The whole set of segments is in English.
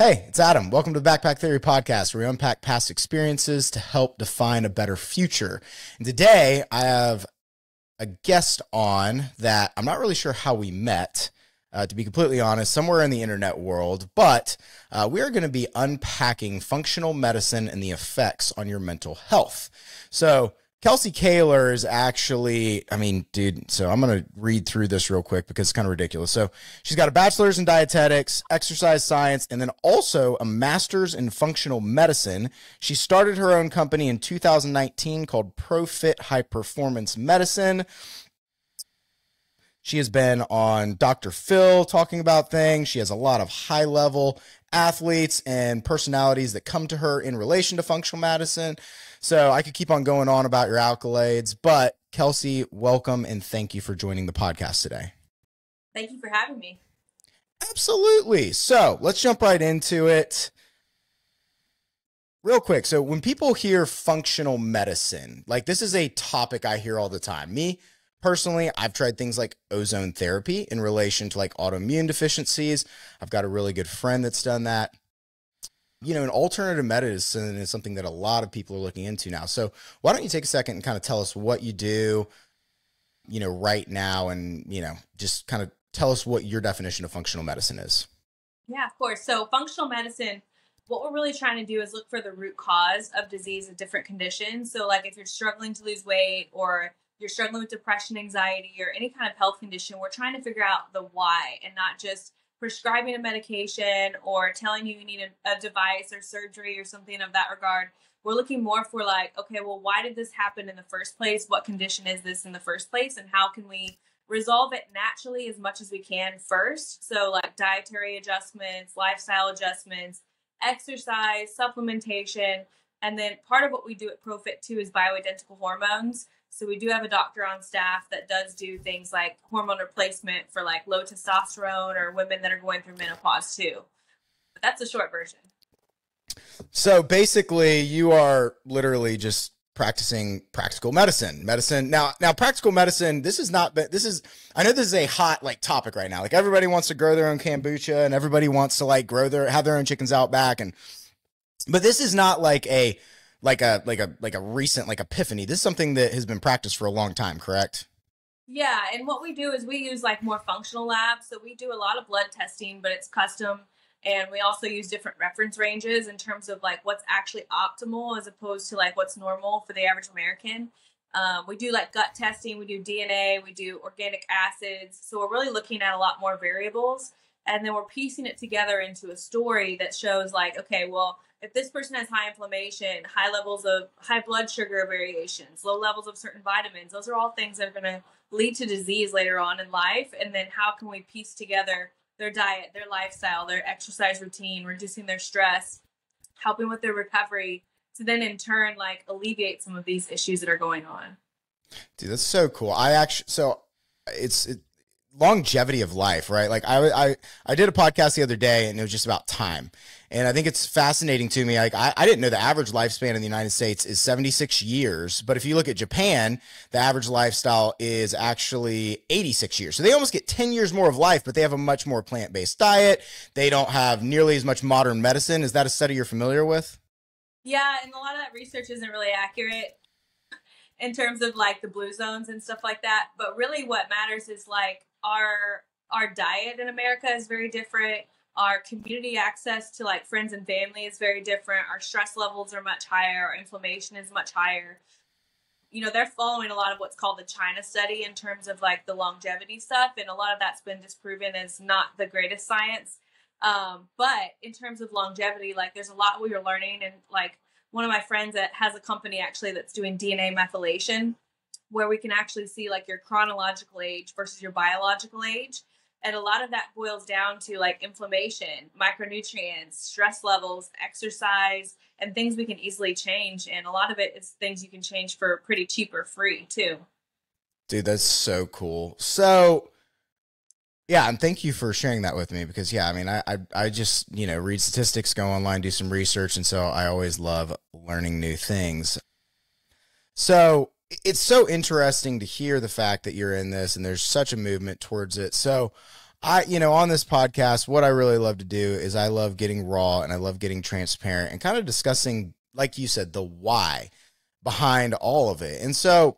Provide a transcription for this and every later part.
Hey, it's Adam. Welcome to the Backpack Theory Podcast, where we unpack past experiences to help define a better future. And today, I have a guest on that I'm not really sure how we met, to be completely honest, somewhere in the internet world, but we are going to be unpacking functional medicine and the effects on your mental health. So Kelsey Koehler is actually, so I'm going to read through this real quick because it's kind of ridiculous. So she's got a bachelor's in dietetics, exercise science, and then also a master's in functional medicine. She started her own company in 2019 called ProFit High Performance Medicine. She has been on drphil talking about things. She has a lot of high-level athletes and personalities that come to her in relation to functional medicine. So I could keep on going on about your accolades, but Kelsey, welcome and thank you for joining the podcast today. Thank you for having me. Absolutely. So let's jump right into it. Real quick. So when people hear functional medicine, like this is a topic I hear all the time. Me personally, I've tried things like ozone therapy in relation to like autoimmune deficiencies. I've got a really good friend that's done that. You know, an alternative medicine is something that a lot of people are looking into now. So why don't you take a second and kind of tell us what you do, right now, and, just kind of tell us what your definition of functional medicine is. Yeah, of course. So functional medicine, what we're really trying to do is look for the root cause of disease of different conditions. So like if you're struggling to lose weight or you're struggling with depression, anxiety, or any kind of health condition, we're trying to figure out the why and not just prescribing a medication or telling you need a device or surgery or something of that regard. We're looking more for like, okay, well, why did this happen in the first place? What condition is this in the first place? And how can we resolve it naturally as much as we can first? So like dietary adjustments, lifestyle adjustments, exercise, supplementation. And then part of what we do at ProFit too is bioidentical hormones. So we do have a doctor on staff that does do things like hormone replacement for like low testosterone or women that are going through menopause too. But that's a short version. So basically you are literally just practicing practical medicine. Now practical medicine, I know this is a hot like topic right now. Like everybody wants to grow their own kombucha and everybody wants to like have their own chickens out back. But this is not like a recent like epiphany. This is something that has been practiced for a long time, correct? Yeah, and what we do is we use like more functional labs. So we do a lot of blood testing, but it's custom. And we also use different reference ranges in terms of like what's actually optimal as opposed to like what's normal for the average American. We do like gut testing, we do DNA, we do organic acids. So we're really looking at a lot more variables. And then we're piecing it together into a story that shows like, okay, well, if this person has high inflammation, high levels of high blood sugar variations, low levels of certain vitamins, those are all things that are going to lead to disease later on in life. And then how can we piece together their diet, their lifestyle, their exercise routine, reducing their stress, helping with their recovery to then in turn like alleviate some of these issues that are going on. Dude, that's so cool. It's longevity of life, right? Like I did a podcast the other day and it was just about time. And I think it's fascinating to me. Like I didn't know the average lifespan in the United States is 76 years. But if you look at Japan, the average lifestyle is actually 86 years. So they almost get 10 years more of life, but they have a much more plant-based diet. They don't have nearly as much modern medicine. Is that a study you're familiar with? Yeah. And a lot of that research isn't really accurate in terms of like the blue zones and stuff like that. But really what matters is like our diet in America is very different. Our community access to like friends and family is very different. Our stress levels are much higher. Our inflammation is much higher. They're following a lot of what's called the China study in terms of like the longevity stuff. And a lot of that's been disproven as not the greatest science. But in terms of longevity, like there's a lot we are learning. And like one of my friends that has a company actually that's doing DNA methylation, where we can actually see like your chronological age versus your biological age. And a lot of that boils down to like inflammation, micronutrients, stress levels, exercise, and things we can easily change. And a lot of it is things you can change for pretty cheap or free too. Dude, that's so cool. So yeah, and thank you for sharing that with me because I just, read statistics, go online, do some research. And so I always love learning new things. So it's so interesting to hear the fact that you're in this and there's such a movement towards it. So On this podcast, what I really love to do is I love getting raw and I love getting transparent and kind of discussing, like you said, the why behind all of it. And so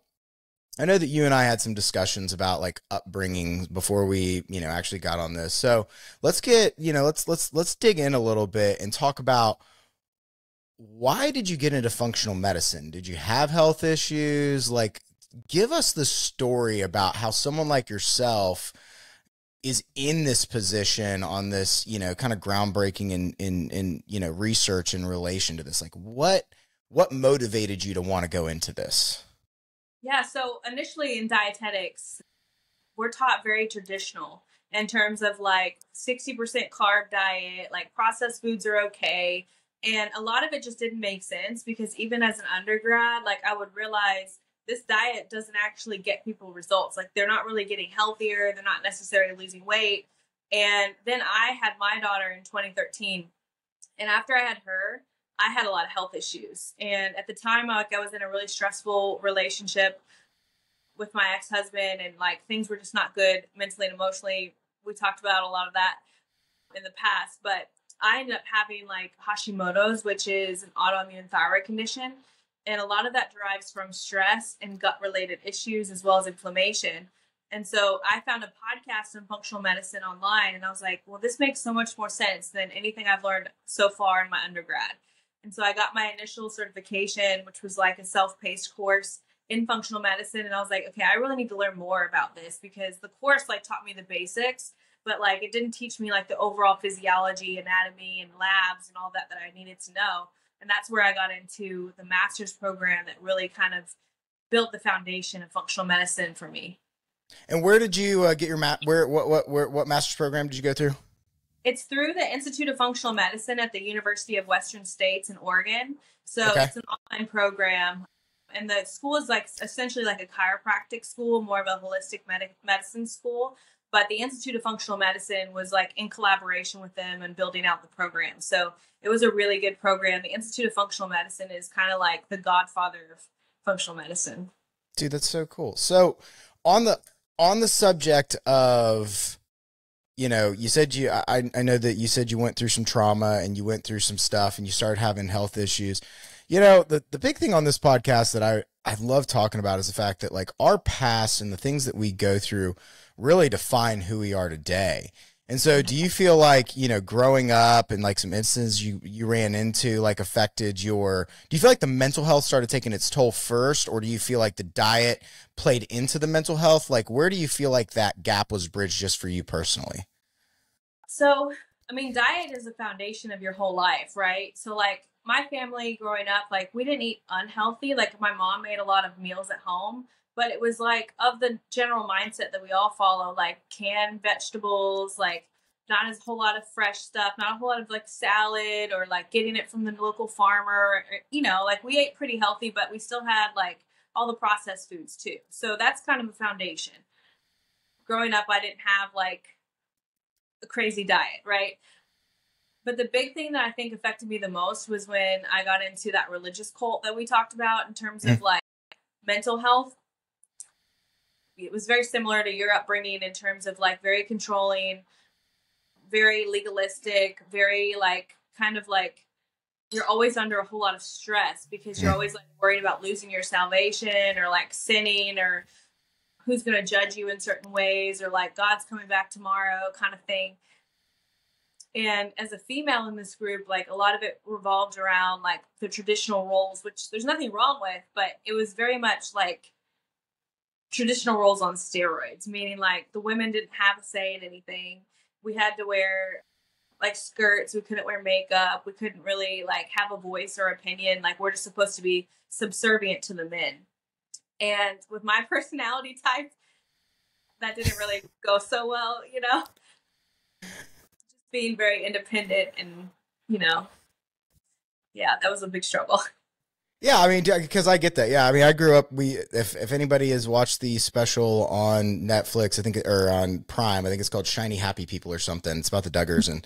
I know that you and I had some discussions about like upbringing before we, actually got on this. So let's get, let's dig in a little bit and talk about, why did you get into functional medicine? Did you have health issues? Like, give us the story about how someone like yourself is in this position on this, kind of groundbreaking in research in relation to this. Like, what motivated you to want to go into this? Yeah, so initially in dietetics, we're taught very traditional in terms of like 60% carb diet, like processed foods are okay. And a lot of it just didn't make sense because even as an undergrad, like I would realize this diet doesn't actually get people results. Like they're not really getting healthier. They're not necessarily losing weight. And then I had my daughter in 2013. And after I had her, I had a lot of health issues. And at the time, like I was in a really stressful relationship with my ex-husband and like things were just not good mentally and emotionally. We talked about a lot of that in the past, but I ended up having like Hashimoto's, which is an autoimmune thyroid condition. And a lot of that derives from stress and gut related issues as well as inflammation. And so I found a podcast on functional medicine online and I was like, well, this makes so much more sense than anything I've learned so far in my undergrad. And so I got my initial certification, which was like a self-paced course in functional medicine. And I was like, okay, I really need to learn more about this because the course like taught me the basics, but like it didn't teach me like the overall physiology, anatomy, and labs and all that I needed to know. And that's where I got into the master's program that really kind of built the foundation of functional medicine for me. And where did you get your what master's program did you go through? It's through the Institute of Functional Medicine at the University of Western States in Oregon. So Okay. It's an online program. And the school is like essentially like a chiropractic school, more of a holistic medicine school. But the Institute of Functional Medicine was like in collaboration with them and building out the program. So it was a really good program. The Institute of Functional Medicine is kind of like the godfather of functional medicine. Dude, that's so cool. So on the subject of, you said I know that you said you went through some trauma and you went through some stuff and you started having health issues. The big thing on this podcast that I love talking about is the fact that like our past and the things that we go through really define who we are today. And so do you feel like, growing up and like some instances you ran into like affected do you feel like the mental health started taking its toll first, or do you feel like the diet played into the mental health? Like, where do you feel like that gap was bridged just for you personally? So, I mean, diet is the foundation of your whole life, right? So like my family growing up, like we didn't eat unhealthy. Like my mom made a lot of meals at home, but it was like of the general mindset that we all follow, like canned vegetables, like not a whole lot of fresh stuff, not a whole lot of like salad or like getting it from the local farmer. Like we ate pretty healthy, but we still had like all the processed foods too. So that's kind of a foundation. Growing up, I didn't have like a crazy diet, right? But the big thing that I think affected me the most was when I got into that religious cult that we talked about in terms of like mental health. It was very similar to your upbringing in terms of like very controlling, very legalistic, very like kind of like you're always under a whole lot of stress because you're always like worried about losing your salvation or like sinning or who's going to judge you in certain ways or like God's coming back tomorrow kind of thing. And as a female in this group, like a lot of it revolved around like the traditional roles, which there's nothing wrong with, but it was very much like traditional roles on steroids, meaning like the women didn't have a say in anything. We had to wear like skirts. We couldn't wear makeup. We couldn't really like have a voice or opinion. Like we're just supposed to be subservient to the men. And with my personality type, that didn't really go so well, just being very independent and, yeah, that was a big struggle. Yeah, I mean, because I get that. Yeah, I mean, I grew up. If anybody has watched the special on Netflix, I think, or on Prime, I think it's called Shiny Happy People or something. It's about the Duggars, and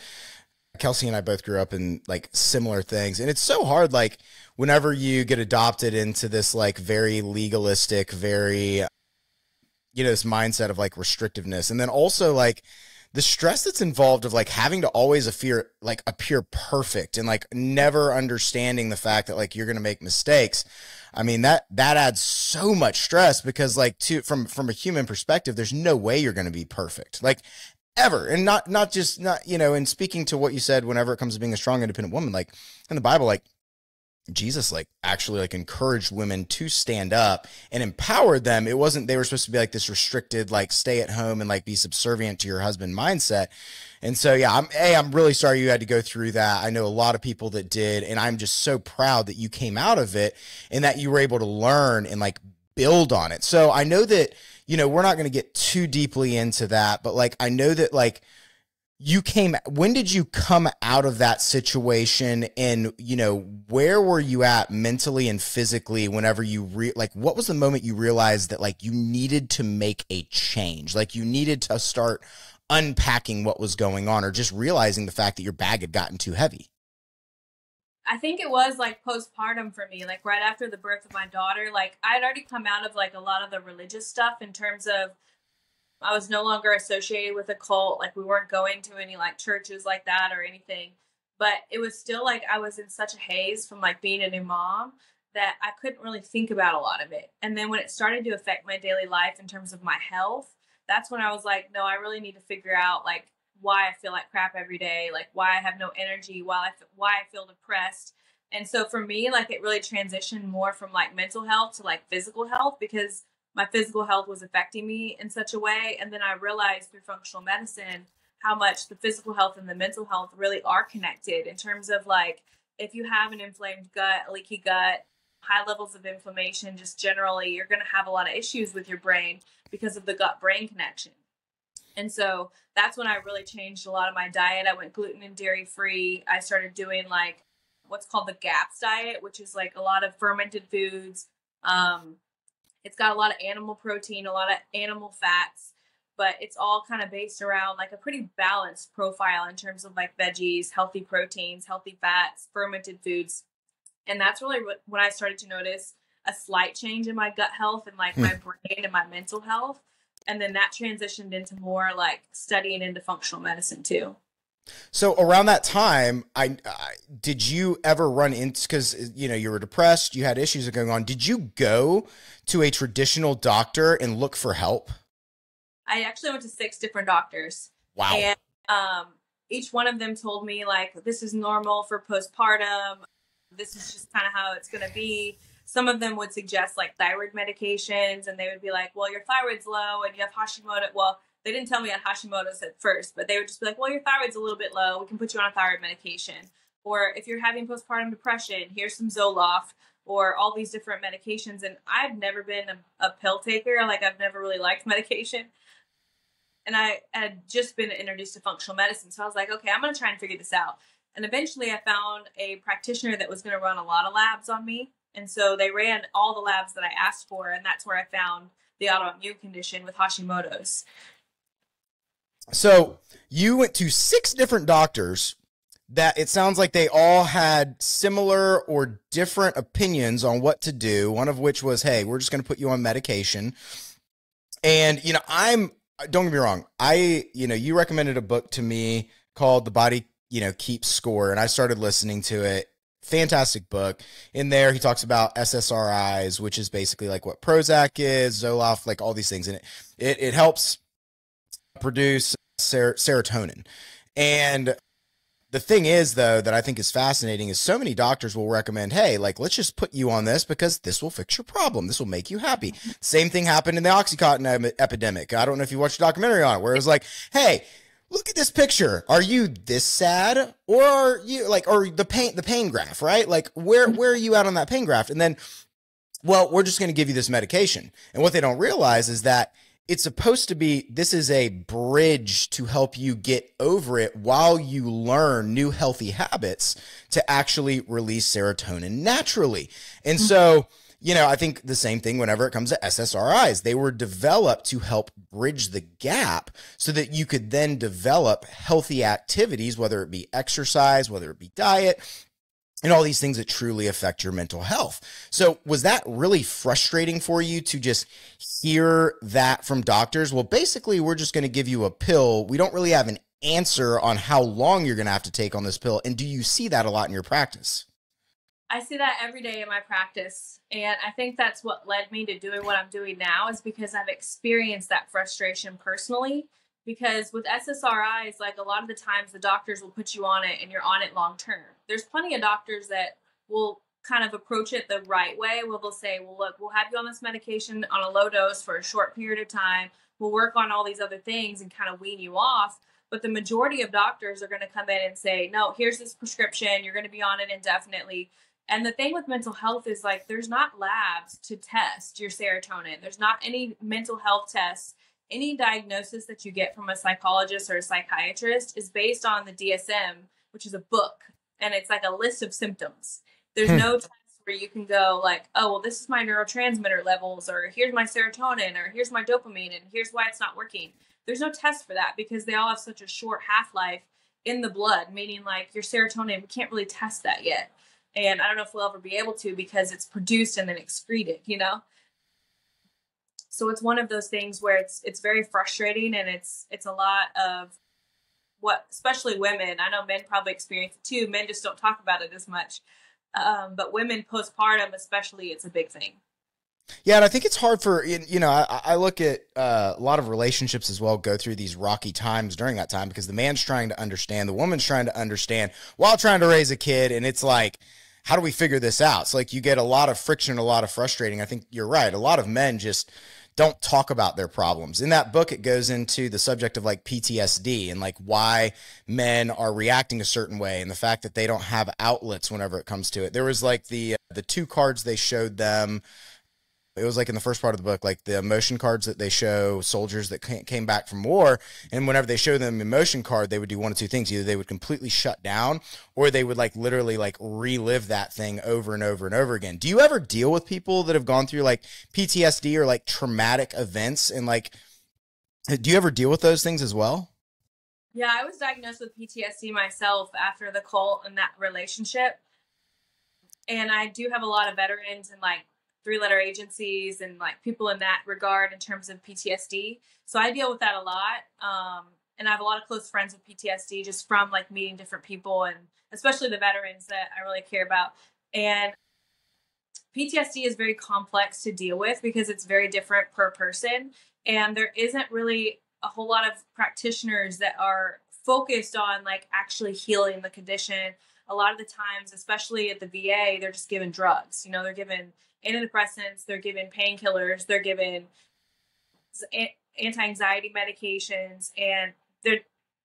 Kelsey and I both grew up in like similar things. And it's so hard, like whenever you get adopted into this like very legalistic, very, this mindset of like restrictiveness, and then also like the stress that's involved of like having to always appear perfect and like never understanding the fact that like you're going to make mistakes. I mean, that adds so much stress because like from a human perspective, there's no way you're going to be perfect, like ever. And not just, you know, and speaking to what you said, whenever it comes to being a strong, independent woman, like in the Bible, like Jesus, like actually like encouraged women to stand up and empowered them. It wasn't, they were supposed to be like this restricted, like stay at home and like be subservient to your husband mindset. And so, yeah, I'm really sorry you had to go through that. I know a lot of people that did, and I'm just so proud that you came out of it and that you were able to learn and like build on it. So I know that, you know, we're not going to get too deeply into that, but like, I know that like, when did you come out of that situation, and, you know, where were you at mentally and physically whenever you like, what was the moment you realized that like you needed to make a change? Like you needed to start unpacking what was going on, or just realizing the fact that your bag had gotten too heavy? I think it was like postpartum for me, like right after the birth of my daughter. Like I'd already come out of like a lot of the religious stuff in terms of I was no longer associated with a cult. Like we weren't going to any like churches like that or anything, but it was still like I was in such a haze from like being a new mom that I couldn't really think about a lot of it. And then when it started to affect my daily life in terms of my health, that's when I was like, no, I really need to figure out like why I feel like crap every day, like why I have no energy, why I feel depressed. And so for me, like it really transitioned more from like mental health to like physical health, because my physical health was affecting me in such a way. And then I realized through functional medicine how much the physical health and the mental health really are connected in terms of like, if you have an inflamed gut, a leaky gut, high levels of inflammation, just generally, you're going to have a lot of issues with your brain because of the gut-brain connection. And so that's when I really changed a lot of my diet. I went gluten and dairy free. I started doing like what's called the GAPS diet, which is like a lot of fermented foods. It's got a lot of animal protein, a lot of animal fats, but it's all kind of based around like a pretty balanced profile in terms of like veggies, healthy proteins, healthy fats, fermented foods. And that's really when I started to notice a slight change in my gut health and like my brain and my mental health. And then that transitioned into more like studying into functional medicine too. So around that time, did you ever run into, because, you know, you were depressed, you had issues going on. Did you go to a traditional doctor and look for help? I actually went to 6 different doctors. Wow. And each one of them told me like, this is normal for postpartum. This is just kind of how it's going to be. Some of them would suggest like thyroid medications, and they would be like, well, your thyroid's low and you have Hashimoto. Well, they didn't tell me I had Hashimoto's at first, but they would just be like, well, your thyroid's a little bit low. We can put you on a thyroid medication. Or if you're having postpartum depression, here's some Zoloft, or all these different medications. And I've never been a pill taker. Like I've never really liked medication. And I had just been introduced to functional medicine. So I was like, okay, I'm going to try and figure this out. And eventually I found a practitioner that was going to run a lot of labs on me. And so they ran all the labs that I asked for. And that's where I found the autoimmune condition with Hashimoto's. So you went to 6 different doctors that it sounds like they all had similar or different opinions on what to do. One of which was, hey, we're just going to put you on medication. And, you know, don't get me wrong. You recommended a book to me called The Body, Keeps Score. And I started listening to it. Fantastic book. In there, he talks about SSRIs, which is basically like what Prozac is, Zoloft, like all these things. And it helps produce serotonin. And the thing is, though, that I think is fascinating is so many doctors will recommend, hey, like, let's just put you on this because this will fix your problem. This will make you happy. Same thing happened in the Oxycontin epidemic. I don't know if you watched a documentary on it where it was like, hey, look at this picture. Are you this sad, or are you like, or the pain graph, right? Like where are you at on that pain graph? And then, well, we're just going to give you this medication. And what they don't realize is that it's supposed to be, this is a bridge to help you get over it while you learn new healthy habits to actually release serotonin naturally. And so, I think the same thing whenever it comes to SSRIs. They were developed to help bridge the gap so that you could then develop healthy activities, whether it be exercise, whether it be diet, and all these things that truly affect your mental health. So was that really frustrating for you to just hear that from doctors? Well, basically, we're just going to give you a pill. We don't really have an answer on how long you're going to have to take on this pill. And do you see that a lot in your practice? I see that every day in my practice. And I think that's what led me to doing what I'm doing now, is because I've experienced that frustration personally. Because with SSRIs, like a lot of the times the doctors will put you on it and you're on it long term. There's plenty of doctors that will kind of approach it the right way, where they'll say, well, look, we'll have you on this medication on a low dose for a short period of time. We'll work on all these other things and kind of wean you off. But the majority of doctors are going to come in and say, no, here's this prescription. You're going to be on it indefinitely. And the thing with mental health is, like, there's not labs to test your serotonin. There's not any mental health tests. Any diagnosis that you get from a psychologist or a psychiatrist is based on the DSM, which is a book, and it's like a list of symptoms. There's no test where you can go like, oh, well, this is my neurotransmitter levels, or here's my serotonin, or here's my dopamine, and here's why it's not working. There's no test for that, because they all have such a short half-life in the blood, meaning like your serotonin, we can't really test that yet. And I don't know if we'll ever be able to, because it's produced and then excreted, you know? So it's one of those things where it's very frustrating, and it's a lot of what, especially women, I know men probably experience it too. Men just don't talk about it as much. But women postpartum, especially, it's a big thing. Yeah, and I think it's hard for, you know, I look at a lot of relationships as well go through these rocky times during that time, because the man's trying to understand, the woman's trying to understand while trying to raise a kid. And it's like, how do we figure this out? It's like you get a lot of friction, a lot of frustrating. I think you're right. A lot of men just don't talk about their problems. In that book, it goes into the subject of like PTSD and like why men are reacting a certain way, and the fact that they don't have outlets whenever it comes to it. There was like the two cards they showed them. It was like in the first part of the book, like the emotion cards that they show soldiers that came back from war. And whenever they show them an emotion card, they would do one of two things. Either they would completely shut down, or they would like literally like relive that thing over and over and over again. Do you ever deal with people that have gone through like PTSD or like traumatic events? And like, do you ever deal with those things as well? Yeah, I was diagnosed with PTSD myself after the cult and that relationship. And I do have a lot of veterans and like three-letter agencies and like people in that regard in terms of PTSD. So I deal with that a lot. And I have a lot of close friends with PTSD just from like meeting different people, and especially the veterans that I really care about. And PTSD is very complex to deal with because it's very different per person. And there isn't really a whole lot of practitioners that are focused on like actually healing the condition. A lot of the times, especially at the VA, they're just given drugs. You know, they're given antidepressants, they're given painkillers, they're given anti-anxiety medications, and the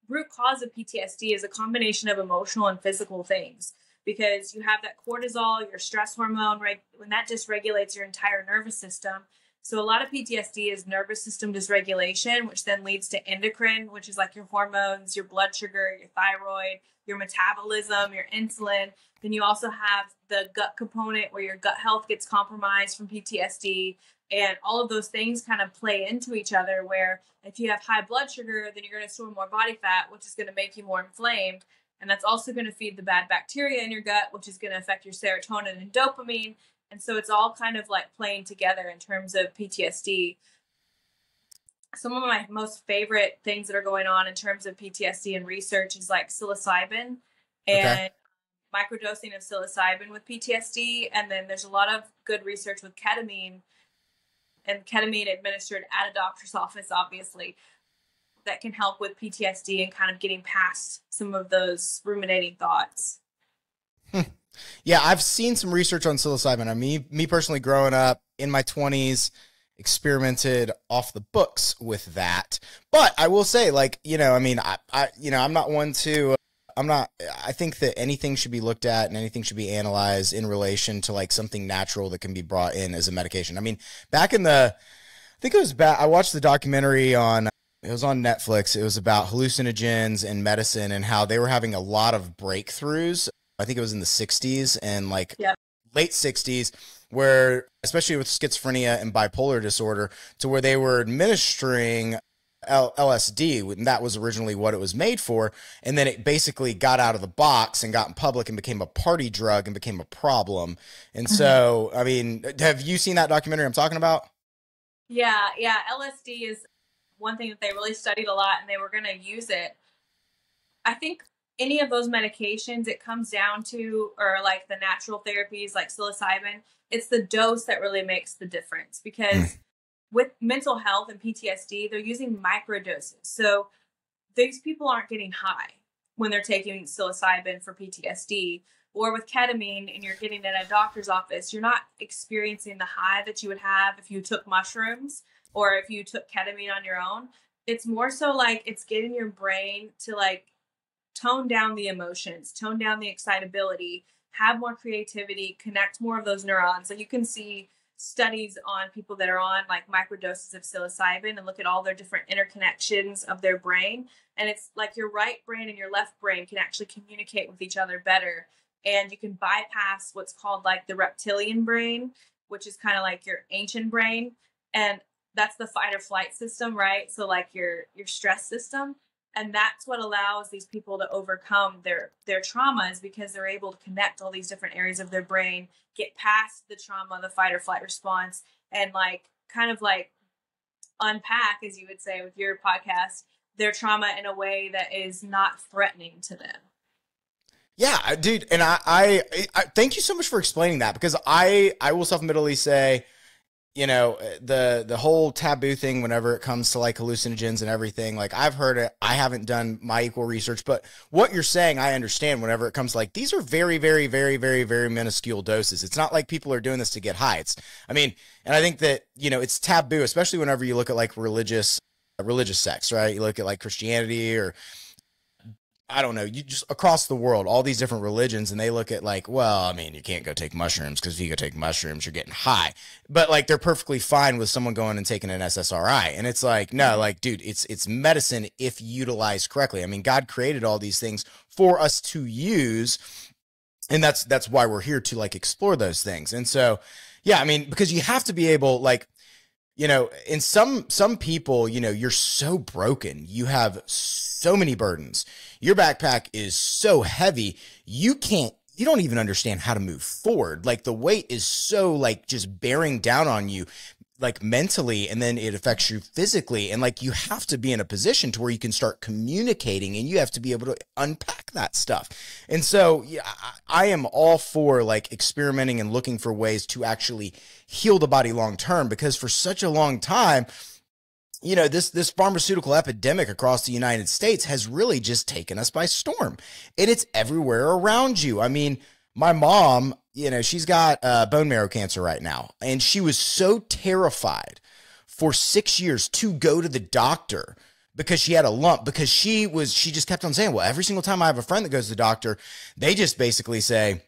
root cause of PTSD is a combination of emotional and physical things, because you have that cortisol, your stress hormone, right? When that dysregulates your entire nervous system. So a lot of PTSD is nervous system dysregulation, which then leads to endocrine, which is like your hormones, your blood sugar, your thyroid, your metabolism, your insulin. Then you also have the gut component where your gut health gets compromised from PTSD. And all of those things kind of play into each other, where if you have high blood sugar, then you're going to store more body fat, which is going to make you more inflamed. And that's also going to feed the bad bacteria in your gut, which is going to affect your serotonin and dopamine. And so it's all kind of like playing together in terms of PTSD. Some of my most favorite things that are going on in terms of PTSD and research is like psilocybin and microdosing of psilocybin with PTSD. And then there's a lot of good research with ketamine, and ketamine administered at a doctor's office, obviously, that can help with PTSD and kind of getting past some of those ruminating thoughts. Yeah, I've seen some research on psilocybin. I mean, me personally, growing up in my 20s, experimented off the books with that. But I will say, like, you know, I mean, I'm not one to, I think that anything should be looked at and anything should be analyzed in relation to like something natural that can be brought in as a medication. I mean, back in I think it was back, I watched the documentary it was on Netflix. It was about hallucinogens and medicine and how they were having a lot of breakthroughs. I think it was in the 60s and like late 60s, where especially with schizophrenia and bipolar disorder, to where they were administering LSD, and that was originally what it was made for. And then it basically got out of the box and got in public and became a party drug and became a problem. And so, I mean, have you seen that documentary I'm talking about? Yeah, yeah. LSD is one thing that they really studied a lot, and they were going to use it. I think any of those medications, it comes down to, or like the natural therapies like psilocybin, it's the dose that really makes the difference, because with mental health and PTSD, they're using micro doses. So these people aren't getting high when they're taking psilocybin for PTSD, or with ketamine and you're getting it at a doctor's office, you're not experiencing the high that you would have if you took mushrooms or if you took ketamine on your own. It's more so like it's getting your brain to like tone down the emotions, tone down the excitability, have more creativity, connect more of those neurons. Like you can see studies on people that are on like microdoses of psilocybin and look at all their different interconnections of their brain. And it's like your right brain and your left brain can actually communicate with each other better. And you can bypass what's called like the reptilian brain, which is kind of like your ancient brain. And that's the fight or flight system, right? So like your stress system. And that's what allows these people to overcome their traumas, because they're able to connect all these different areas of their brain, get past the trauma, the fight or flight response, and like kind of like unpack, as you would say with your podcast, their trauma in a way that is not threatening to them. Yeah, dude. And I thank you so much for explaining that, because I will self-admittedly say, you know, the whole taboo thing, whenever it comes to like hallucinogens and everything, like I've heard it, I haven't done my equal research, but what you're saying, I understand whenever it comes to like, these are very, very, very, very, very minuscule doses. It's not like people are doing this to get high. I mean, and I think that, you know, it's taboo, especially whenever you look at like religious sects, right? You look at like Christianity, or I don't know, you just across the world, all these different religions, and they look at like, well, I mean, you can't go take mushrooms because if you go take mushrooms, you're getting high. But like, they're perfectly fine with someone going and taking an SSRI. And it's like, no, like, dude, it's medicine if utilized correctly. I mean, God created all these things for us to use. And that's why we're here, to like explore those things. And so, yeah, I mean, because you have to be able, like, you know, in some people, you know, you're so broken, you have so many burdens, your backpack is so heavy, you don't even understand how to move forward. Like the weight is so like just bearing down on you, like mentally, and then it affects you physically. And like, you have to be in a position to where you can start communicating, and you have to be able to unpack that stuff. And so yeah, I am all for like experimenting and looking for ways to actually heal the body long term, because for such a long time, you know, this pharmaceutical epidemic across the United States has really just taken us by storm, and it's everywhere around you. I mean, my mom, you know, she's got bone marrow cancer right now, and she was so terrified for 6 years to go to the doctor because she had a lump, because she just kept on saying, well, every single time I have a friend that goes to the doctor, they just basically say,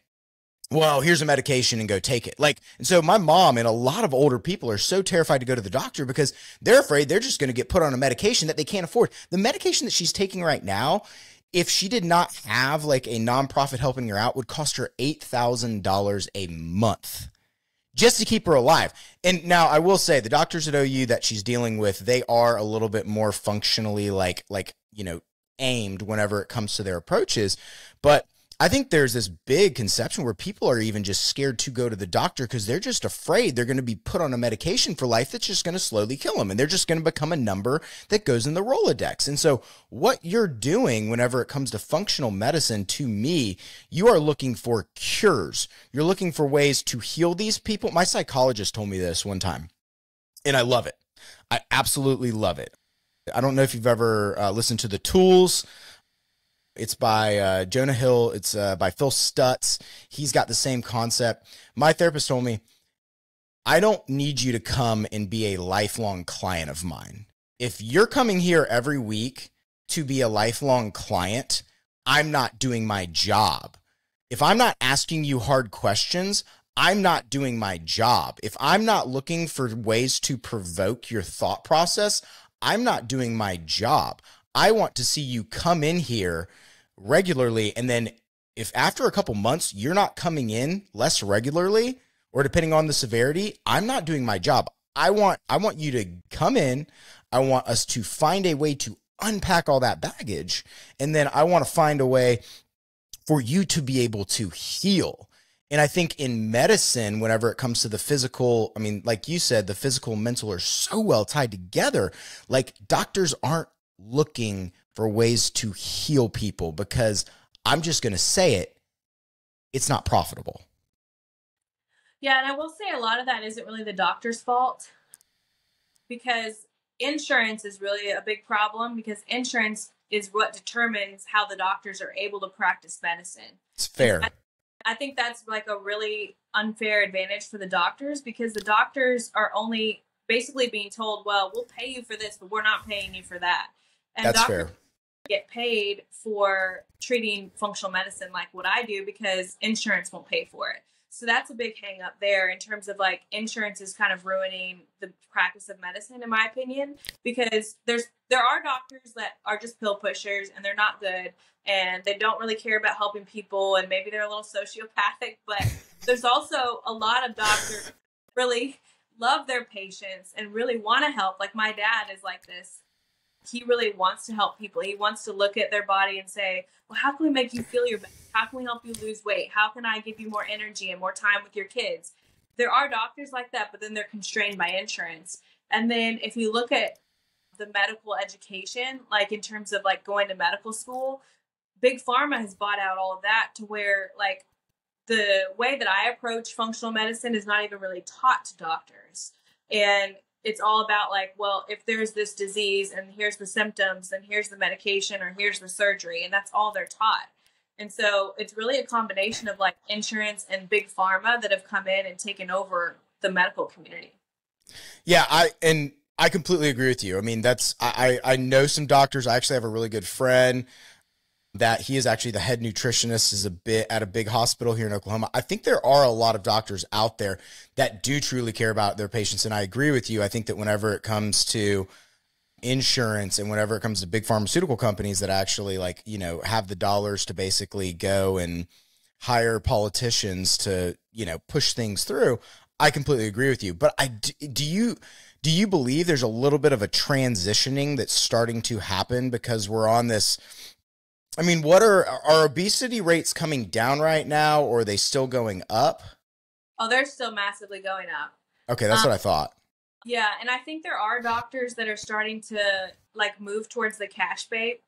well, here's a medication and go take it. Like, and so my mom and a lot of older people are so terrified to go to the doctor because they're afraid they're just going to get put on a medication that they can't afford. The medication that she's taking right now, if she did not have like a nonprofit helping her out, would cost her $8,000 a month just to keep her alive. And now I will say the doctors at OU that she's dealing with, they are a little bit more functionally like, you know, aimed whenever it comes to their approaches. But I think there's this big conception where people are even just scared to go to the doctor because they're just afraid they're going to be put on a medication for life that's just going to slowly kill them. And they're just going to become a number that goes in the Rolodex. And so what you're doing whenever it comes to functional medicine, to me, you are looking for cures. You're looking for ways to heal these people. My psychologist told me this one time, and I love it. I absolutely love it. I don't know if you've ever listened to The Tools. It's by Jonah Hill. It's by Phil Stutz. He's got the same concept. My therapist told me, I don't need you to come and be a lifelong client of mine. If you're coming here every week to be a lifelong client, I'm not doing my job. If I'm not asking you hard questions, I'm not doing my job. If I'm not looking for ways to provoke your thought process, I'm not doing my job. I want to see you come in here regularly, and then if after a couple months you're not coming in less regularly, or depending on the severity, I'm not doing my job. I want you to come in. I want us to find a way to unpack all that baggage. And then I want to find a way for you to be able to heal. And I think in medicine, whenever it comes to the physical, I mean, like you said, the physical and mental are so well tied together. Like doctors aren't looking for ways to heal people because I'm just going to say it, it's not profitable. Yeah, and I will say a lot of that isn't really the doctor's fault, because insurance is really a big problem, because insurance is what determines how the doctors are able to practice medicine. It's fair. I think that's like a really unfair advantage for the doctors, because the doctors are only basically being told, well, we'll pay you for this, but we're not paying you for that. And that's doctors fair. Get paid for treating functional medicine like what I do because insurance won't pay for it. So that's a big hang up there in terms of like insurance is kind of ruining the practice of medicine, in my opinion, because there are doctors that are just pill pushers and they're not good and they don't really care about helping people and maybe they're a little sociopathic, but there's also a lot of doctors really love their patients and really want to help. Like my dad is like this. He really wants to help people. He wants to look at their body and say, well, how can we make you feel your best? How can we help you lose weight? How can I give you more energy and more time with your kids? There are doctors like that, but then they're constrained by insurance. And then if you look at the medical education, like in terms of like going to medical school, Big Pharma has bought out all of that to where like the way that I approach functional medicine is not even really taught to doctors. And it's all about like, well, if there's this disease and here's the symptoms and here's the medication or here's the surgery, and that's all they're taught. And so it's really a combination of like insurance and Big Pharma that have come in and taken over the medical community. Yeah, I completely agree with you. I mean, I know some doctors. I actually have a really good friend that he is actually the head nutritionist at a big hospital here in Oklahoma. I think there are a lot of doctors out there that do truly care about their patients. And I agree with you. I think that whenever it comes to insurance and whenever it comes to big pharmaceutical companies that actually like, you know, have the dollars to basically go and hire politicians to, you know, push things through, I completely agree with you. But do you believe there's a little bit of a transitioning that's starting to happen because we're on this, I mean, are obesity rates coming down right now, or are they still going up? Oh, they're still massively going up. Okay, that's what I thought. Yeah, and I think there are doctors that are starting to like move towards the cash pay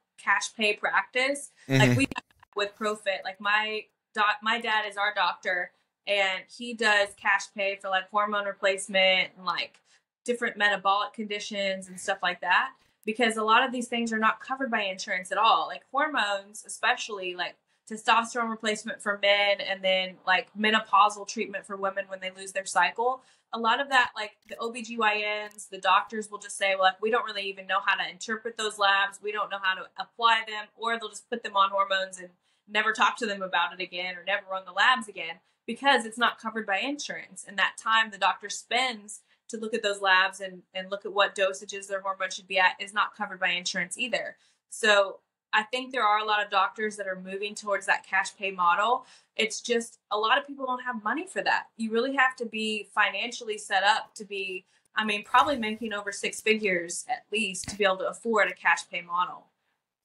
practice. Mm-hmm. Like we with ProFit, like my dad is our doctor, and he does cash pay for like hormone replacement and like different metabolic conditions and stuff like that. Because a lot of these things are not covered by insurance at all. Like hormones, especially like testosterone replacement for men and then like menopausal treatment for women when they lose their cycle. A lot of that, like the OBGYNs, the doctors will just say, well, like, we don't really even know how to interpret those labs. We don't know how to apply them, or they'll just put them on hormones and never talk to them about it again or never run the labs again because it's not covered by insurance. And that time the doctor spends to look at those labs and look at what dosages their hormone should be at is not covered by insurance either. So I think there are a lot of doctors that are moving towards that cash pay model. It's just a lot of people don't have money for that. You really have to be financially set up to be, I mean, probably making over six figures at least to be able to afford a cash pay model.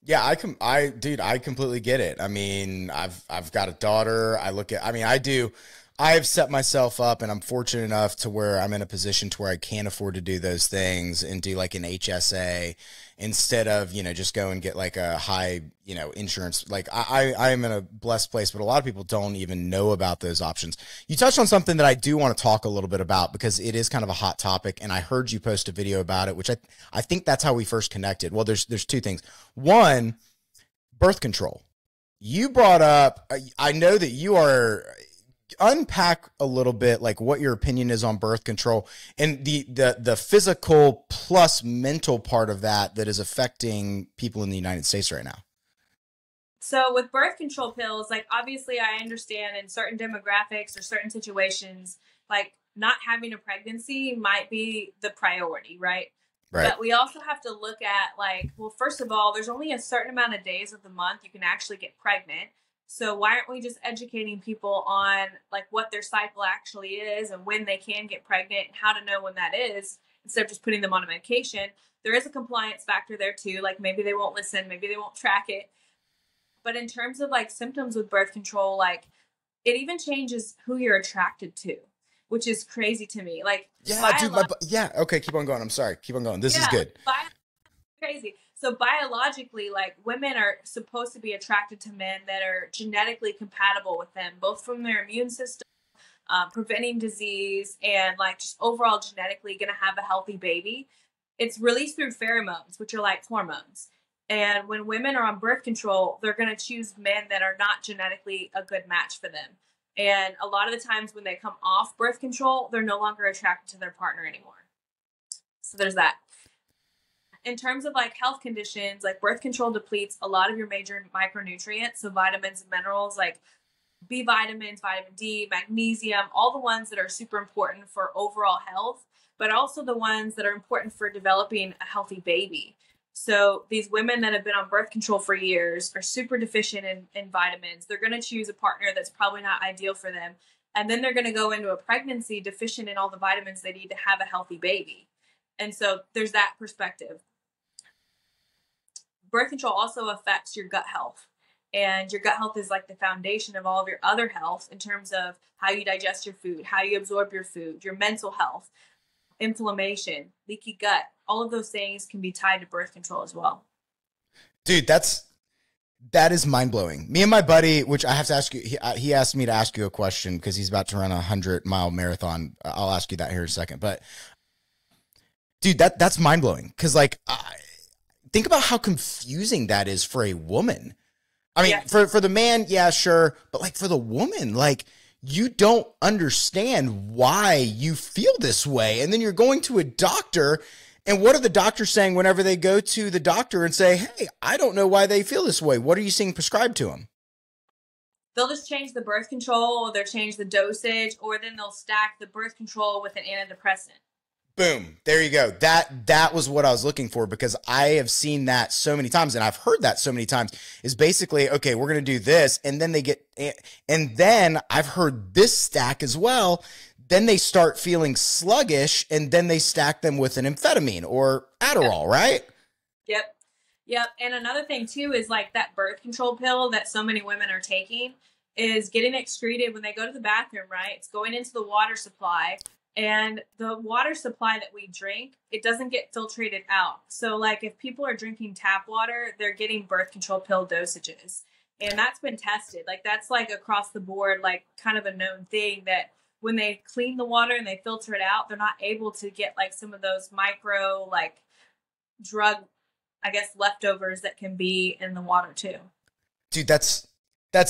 Yeah, I completely get it. I mean, I've got a daughter. I've set myself up, and I'm fortunate enough to where I'm in a position to where I can afford to do those things and do like an HSA instead of, you know, just go and get like a high, you know, insurance. Like I am in a blessed place, but a lot of people don't even know about those options. You touched on something that I do want to talk a little bit about because it is kind of a hot topic, and I heard you post a video about it, which I think that's how we first connected. Well, there's two things. One, birth control. You brought up, I know that you are, unpack a little bit like what your opinion is on birth control and the physical plus mental part of that is affecting people in the United States right now. So with birth control pills, like obviously I understand in certain demographics or certain situations, like not having a pregnancy might be the priority, right? Right. But we also have to look at like, well, first of all, there's only a certain amount of days of the month you can actually get pregnant. So why aren't we just educating people on like what their cycle actually is and when they can get pregnant and how to know when that is? instead of just putting them on a medication. There is a compliance factor there too. Like maybe they won't listen, maybe they won't track it. But in terms of like symptoms with birth control, like it even changes who you're attracted to, which is crazy to me. Like, yeah, dude, yeah. Okay. Keep on going. I'm sorry. Keep on going. This is good. Crazy. So biologically, like women are supposed to be attracted to men that are genetically compatible with them, both from their immune system, preventing disease, and like just overall genetically going to have a healthy baby. It's released through pheromones, which are like hormones. And when women are on birth control, they're going to choose men that are not genetically a good match for them. And a lot of the times when they come off birth control, they're no longer attracted to their partner anymore. So there's that. In terms of like health conditions, like birth control depletes a lot of your major micronutrients. So vitamins and minerals like B vitamins, vitamin D, magnesium, all the ones that are super important for overall health, but also the ones that are important for developing a healthy baby. So these women that have been on birth control for years are super deficient in vitamins. They're going to choose a partner that's probably not ideal for them. And then they're going to go into a pregnancy deficient in all the vitamins they need to have a healthy baby. And so there's that perspective. Birth control also affects your gut health. And your gut health is like the foundation of all of your other health in terms of how you digest your food, how you absorb your food, your mental health, inflammation, leaky gut. All of those things can be tied to birth control as well. Dude, that is mind blowing. Me and my buddy, which I have to ask you, he asked me to ask you a question because he's about to run a 100-mile marathon. I'll ask you that here in a second. But dude, that's mind blowing. Cause like, think about how confusing that is for a woman. I mean, yeah. for the man, yeah, sure. But like for the woman, like you don't understand why you feel this way. And then you're going to a doctor. And what are the doctors saying whenever they go to the doctor and say, hey, I don't know why they feel this way? What are you seeing prescribed to them? They'll just change the birth control, or they'll change the dosage, or then they'll stack the birth control with an antidepressant. Boom. There you go. That was what I was looking for, because I have seen that so many times and I've heard that so many times, is basically, okay, we're going to do this. And then and then I've heard this stack as well. Then they start feeling sluggish, and then they stack them with an amphetamine or Adderall, right? Yep. And another thing too is like that birth control pill that so many women are taking is getting excreted when they go to the bathroom, right? It's going into the water supply, and the water supply that we drink, it doesn't get filtrated out. So like if people are drinking tap water, they're getting birth control pill dosages. And that's been tested. Like that's like across the board, like kind of a known thing that when they clean the water and they filter it out, they're not able to get like some of those micro like drug, I guess, leftovers that can be in the water too. Dude, that's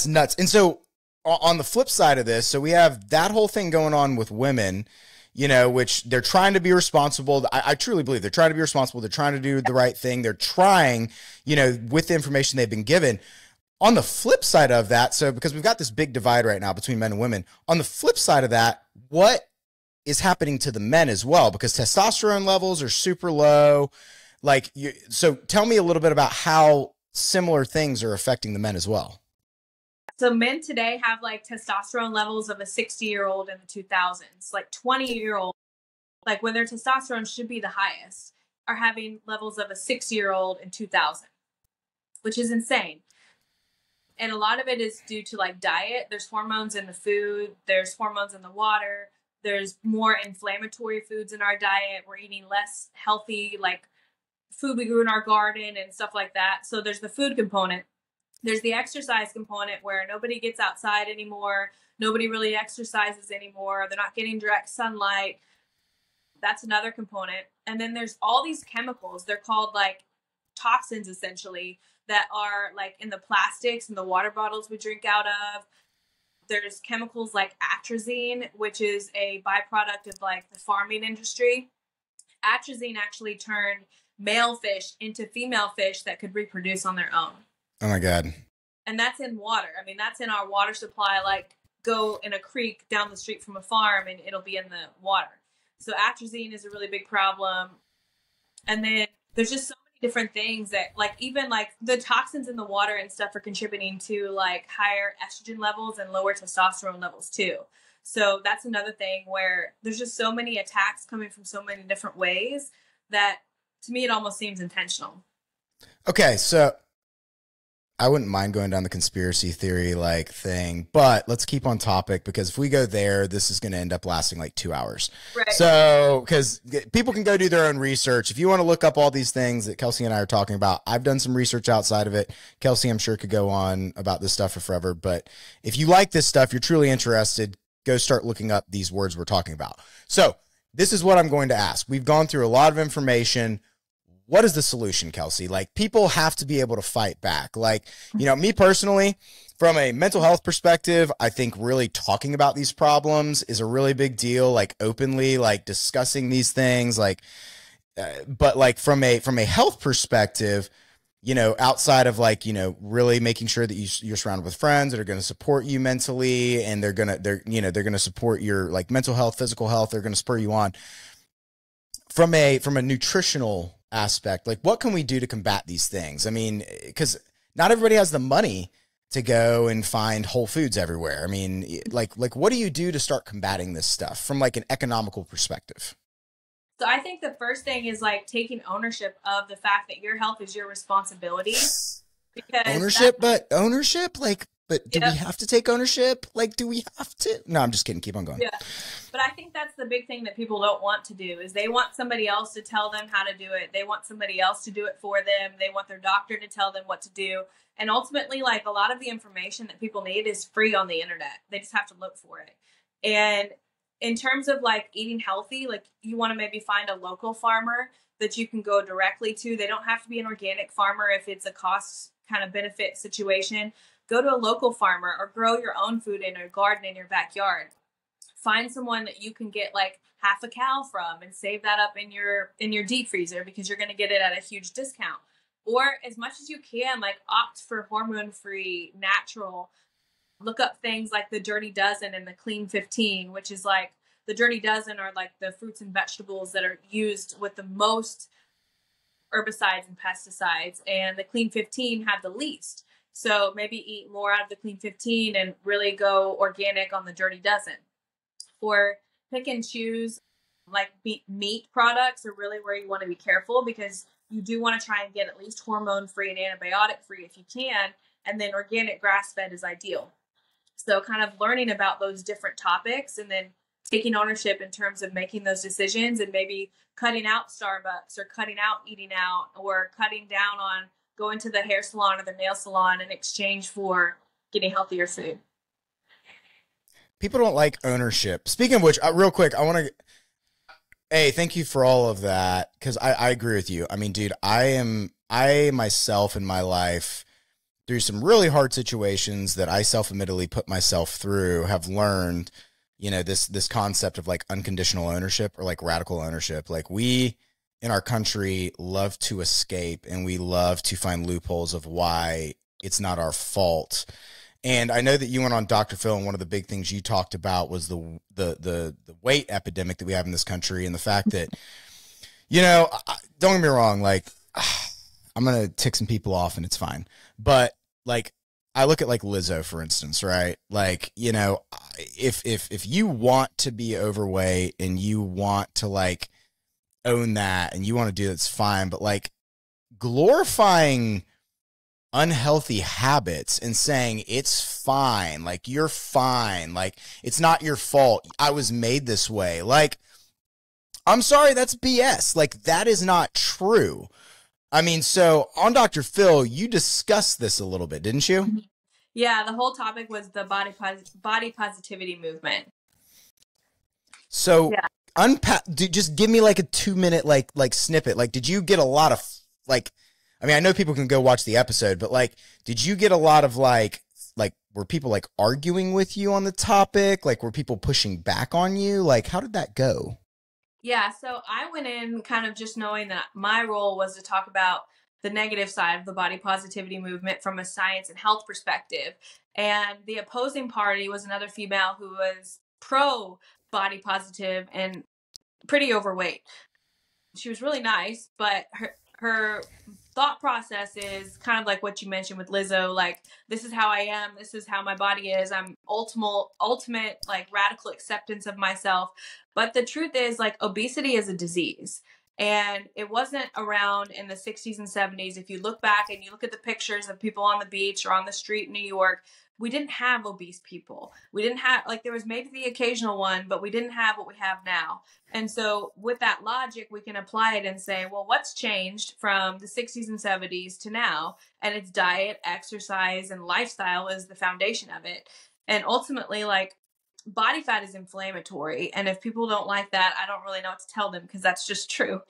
nuts. And so on the flip side of this, so we have that whole thing going on with women, you know, which they're trying to be responsible. I truly believe they're trying to be responsible. They're trying to do the right thing. They're trying, you know, with the information they've been given. On the flip side of that, so because we've got this big divide right now between men and women, on the flip side of that, what is happening to the men as well? Because testosterone levels are super low. So tell me a little bit about how similar things are affecting the men as well. So men today have like testosterone levels of a 60-year-old in the 2000s, like 20-year-old, like when their testosterone should be the highest, are having levels of a 6-year-old in 2000, which is insane. And a lot of it is due to like diet. There's hormones in the food. There's hormones in the water. There's more inflammatory foods in our diet. We're eating less healthy, like food we grew in our garden and stuff like that. So there's the food component. There's the exercise component where nobody gets outside anymore. Nobody really exercises anymore. They're not getting direct sunlight. That's another component. And then there's all these chemicals. They're called like toxins essentially, that are like in the plastics and the water bottles we drink out of. There's chemicals like atrazine, which is a byproduct of like the farming industry. Atrazine actually turned male fish into female fish that could reproduce on their own. Oh my God. And that's in water. I mean, that's in our water supply, like go in a creek down the street from a farm and it'll be in the water. So atrazine is a really big problem. And then there's just so different things that like even like the toxins in the water and stuff are contributing to like higher estrogen levels and lower testosterone levels too. So that's another thing where there's just so many attacks coming from so many different ways that to me, it almost seems intentional. Okay, so I wouldn't mind going down the conspiracy theory like thing, but let's keep on topic because if we go there, this is going to end up lasting like 2 hours. Right. So, because people can go do their own research. If you want to look up all these things that Kelsey and I are talking about, I've done some research outside of it. Kelsey, I'm sure, could go on about this stuff for forever. But if you like this stuff, you're truly interested, go start looking up these words we're talking about. So, this is what I'm going to ask. We've gone through a lot of information. What is the solution, Kelsey? Like, people have to be able to fight back. Like, you know, me personally, from a mental health perspective, I think really talking about these problems is a really big deal. Like, openly, like discussing these things, like, but like from a health perspective, you know, outside of like, you know, really making sure that you're surrounded with friends that are going to support you mentally, and they're going to support your like mental health, physical health. They're going to spur you on. From a nutritional aspect, like what can we do to combat these things? I mean, because not everybody has the money to go and find Whole Foods everywhere. I mean, like what do you do to start combating this stuff from like an economical perspective? So I think the first thing is like taking ownership of the fact that your health is your responsibility. Because ownership, like, but do we have to take ownership? Like, do we have to? No, I'm just kidding. Keep on going. Yeah. But I think that's the big thing that people don't want to do is they want somebody else to tell them how to do it. They want somebody else to do it for them. They want their doctor to tell them what to do. And ultimately, like a lot of the information that people need is free on the internet. They just have to look for it. And in terms of like eating healthy, like you want to maybe find a local farmer that you can go directly to. They don't have to be an organic farmer if it's a cost kind of benefit situation. Go to a local farmer or grow your own food in a garden in your backyard. Find someone that you can get like half a cow from and save that up in your deep freezer because you're going to get it at a huge discount. Or as much as you can, like opt for hormone-free, natural. Look up things like the Dirty Dozen and the Clean 15, which is like the Dirty Dozen are like the fruits and vegetables that are used with the most herbicides and pesticides, and the Clean 15 have the least. So maybe eat more out of the Clean 15 and really go organic on the Dirty Dozen. For pick and choose, like meat products are really where you want to be careful because you do want to try and get at least hormone free and antibiotic free if you can. And then organic grass fed is ideal. So kind of learning about those different topics and then taking ownership in terms of making those decisions and maybe cutting out Starbucks or cutting out eating out or cutting down on going to the hair salon or the nail salon in exchange for getting healthier food. People don't like ownership. Speaking of which, real quick, I want to, hey, thank you for all of that. Cause I agree with you. I mean, dude, I myself in my life through some really hard situations that I self-admittedly put myself through have learned, you know, this concept of like unconditional ownership or like radical ownership. Like we in our country love to escape and we love to find loopholes of why it's not our fault. And I know that you went on Dr. Phil, and one of the big things you talked about was the weight epidemic that we have in this country, and the fact that, you know, don't get me wrong, like I'm gonna tick some people off, and it's fine. But like, I look at like Lizzo, for instance, right? Like, you know, if you want to be overweight and you want to like own that and you want to do that's fine, but like glorifying unhealthy habits and saying it's fine, like you're fine, like it's not your fault, I was made this way, like I'm sorry, that's BS. Like that is not true. I mean, so on Dr. Phil, you discussed this a little bit, didn't you? Yeah, the whole topic was the body positivity movement. So yeah. Just give me like a 2-minute like snippet. Like, did you get a lot of like, I mean, I know people can go watch the episode, but like, did you get a lot of like, were people like arguing with you on the topic? Like, were people pushing back on you? Like, how did that go? Yeah, so I went in kind of just knowing that my role was to talk about the negative side of the body positivity movement from a science and health perspective. And the opposing party was another female who was pro body positive and pretty overweight. She was really nice, but her thought process is kind of like what you mentioned with Lizzo, like, this is how I am, this is how my body is, I'm ultimate like radical acceptance of myself. But the truth is, like, obesity is a disease. And it wasn't around in the 60s and 70s. If you look back and you look at the pictures of people on the beach or on the street in New York, we didn't have obese people. We didn't have, like, there was maybe the occasional one, but we didn't have what we have now. And so with that logic, we can apply it and say, well, what's changed from the 60s and 70s to now? And it's diet, exercise, and lifestyle is the foundation of it. And ultimately, like, body fat is inflammatory. And if people don't like that, I don't really know what to tell them, because that's just true.